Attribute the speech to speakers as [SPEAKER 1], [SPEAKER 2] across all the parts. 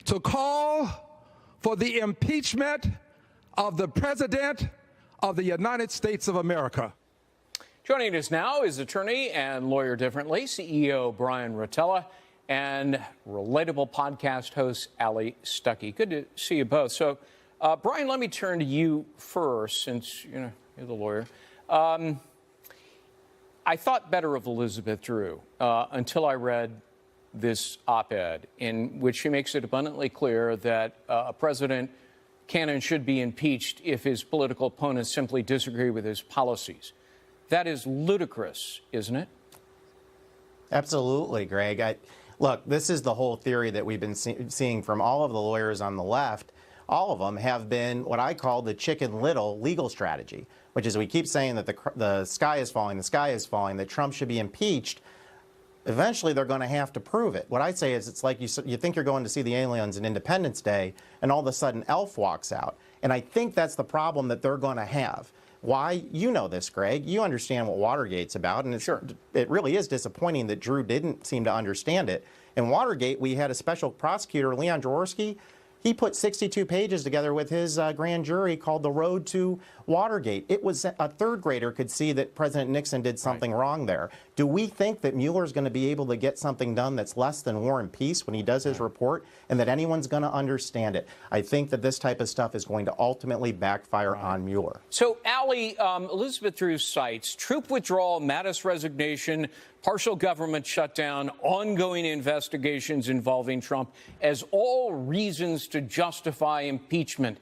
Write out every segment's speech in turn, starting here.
[SPEAKER 1] to call for the impeachment of the President of the United States of America.
[SPEAKER 2] Joining us now is attorney and lawyer differently, CEO Bryan Rotella, and relatable podcast host Ali Stuckey. Good to see you both. So, Bryan, let me turn to you first, since you're the lawyer. I thought better of Elizabeth Drew until I read this op-ed in which she makes it abundantly clear that a president can and should be impeached if his political opponents simply disagree with his policies. That is ludicrous, isn't it?
[SPEAKER 3] Absolutely, Greg. Look, this is the whole theory that we've been seeing from all of the lawyers on the left. All of them have been what I call the Chicken Little legal strategy, which is we keep saying that the sky is falling, that Trump should be impeached. Eventually, they're going to have to prove it. What I say is it's like you think you're going to see the aliens in Independence Day, and all of a sudden Elf walks out. And I think that's the problem that they're going to have. Why? You know this, Greg. You understand what Watergate's about, and it really is disappointing that Drew didn't seem to understand it. In Watergate, we had a special prosecutor, Leon Jaworski. He put 62 pages together with his grand jury called The Road to Watergate. It was a third grader could see that President Nixon did something wrong there. Do we think that Mueller's going to be able to get something done that's less than War and Peace when he does his report, and that anyone's going to understand it? I think that this type of stuff is going to ultimately backfire on Mueller.
[SPEAKER 2] So, Ali, Elizabeth Drew cites troop withdrawal, Mattis resignation, partial government shutdown, ongoing investigations involving Trump as all reasons to justify impeachment.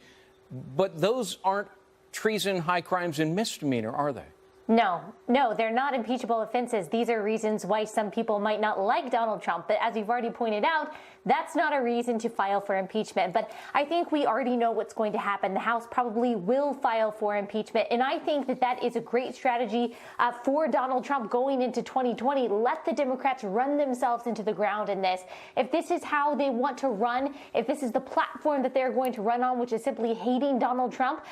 [SPEAKER 2] But those aren't treason, high crimes, and misdemeanor, are they?
[SPEAKER 4] No, they're not impeachable offenses. These are reasons why some people might not like Donald Trump. But as you've already pointed out, that's not a reason to file for impeachment. But I think we already know what's going to happen. The House probably will file for impeachment. And I think that that is a great strategy for Donald Trump going into 2020. Let the Democrats run themselves into the ground in this. If this is how they want to run, if this is the platform that they're going to run on, which is simply hating Donald Trump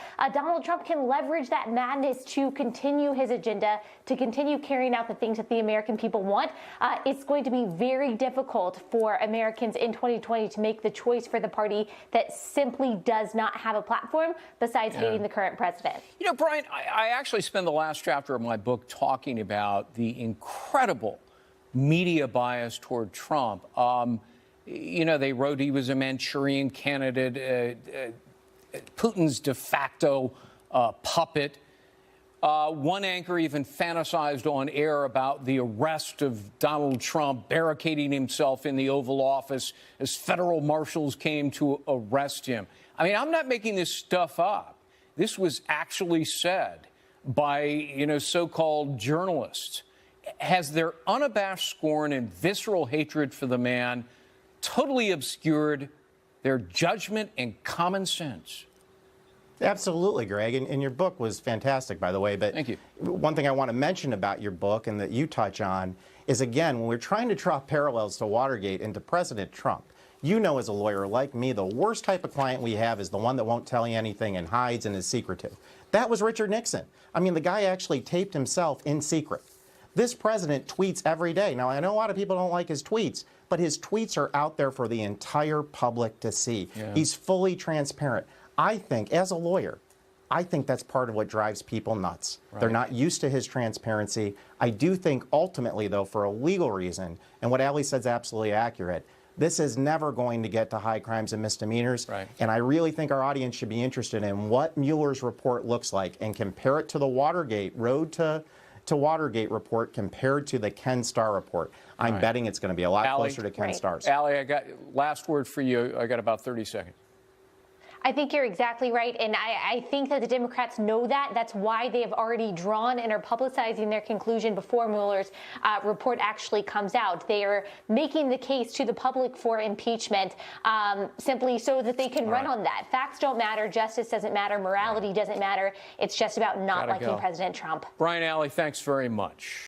[SPEAKER 4] can leverage that madness to continue his agenda, to continue carrying out the things that the American people want. It's going to be very difficult for Americans in 2020 to make the choice for the party that simply does not have a platform besides hating the current president. You know,
[SPEAKER 2] Bryan, I actually spend the last chapter of my book talking about the incredible media bias toward Trump. They wrote he was a Manchurian candidate, Putin's de facto puppet. One anchor even fantasized on air about the arrest of Donald Trump, barricading himself in the Oval Office as federal marshals came to arrest him. I mean, I'm not making this stuff up. This was actually said by, so-called journalists. Has their unabashed scorn and visceral hatred for the man totally obscured their judgment and common sense?
[SPEAKER 3] Absolutely, Greg, and your book was fantastic, by the way. But
[SPEAKER 2] thank you.
[SPEAKER 3] One thing I want to mention about your book and that you touch on is, again, when we're trying to draw parallels to Watergate and to President Trump, you know as a lawyer like me, the worst type of client we have is the one that won't tell you anything and hides and is secretive. That was Richard Nixon. I mean, the guy actually taped himself in secret. This president tweets every day. Now, I know a lot of people don't like his tweets, but his tweets are out there for the entire public to see. Yeah. He's fully transparent. I think, as a lawyer, I think that's part of what drives people nuts. Right. They're not used to his transparency. I do think ultimately, though, for a legal reason, and what Ali said is absolutely accurate, this is never going to get to high crimes and misdemeanors.
[SPEAKER 2] Right.
[SPEAKER 3] And I really think our audience should be interested in what Mueller's report looks like and compare it to the Watergate, Road to Watergate report compared to the Ken Starr report. I'm betting it's going to be a lot closer to Ken Starr's.
[SPEAKER 2] Ali, I got last word for you. I got about 30 seconds.
[SPEAKER 4] I think you're exactly right, and I think that the Democrats know that. That's why they have already drawn and are publicizing their conclusion before Mueller's report actually comes out. They are making the case to the public for impeachment simply so that they can run on that. Facts don't matter, justice doesn't matter, morality doesn't matter. It's just about not liking President Trump.
[SPEAKER 2] Bryan, Ali, thanks very much.